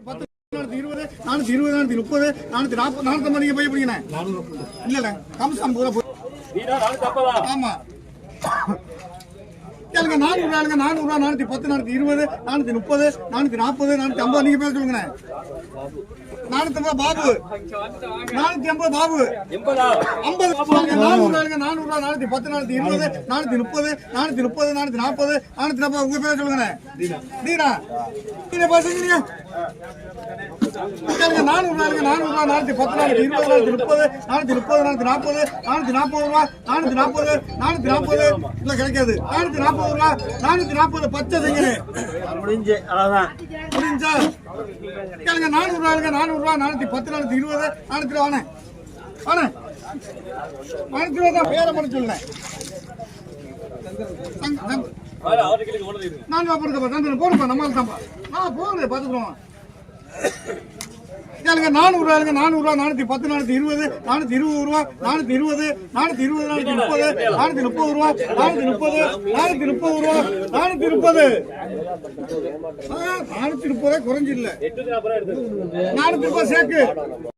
420, 420, 430, 440, 450 நீங்க போய் பிடிக்கணும். இல்ல கம்சம் பூரா ஆமா கேளுங்க. 400 410, 420, 430, 440, 450 நீங்க பேச சொல்லுங்க. 450 பாபு, 450 பாபு, 50 400 410, 420, 430, 440, 440 உங்க பேச சொல்லுங்க. தீனா நீங்க பேசுறீங்க. கேளுங்க. 400 410, 420, 430, 440, 440 ரூபா, 440 இல்ல கிடைக்காது. 440 ரூபா, 440 பச்சை செங்கல் முடிஞ்சு அவ்வளவுதான் முடிஞ்சா. கேளுங்க. 400 410, 420, 400 வானே வானே 400 தான் பேரை மட்டும் சொல்லேன். நான் போடுப்பா நம்மளால தான்ப்பா போடு பார்த்துக்குறோம். கேளுங்க. 400 410, 420, 420 ரூபா, 420, 430, 430 ரூபா, 430 ரூபா, 430 குறைஞ்சு இல்ல 400 ரூபாய் சேர்க்கு.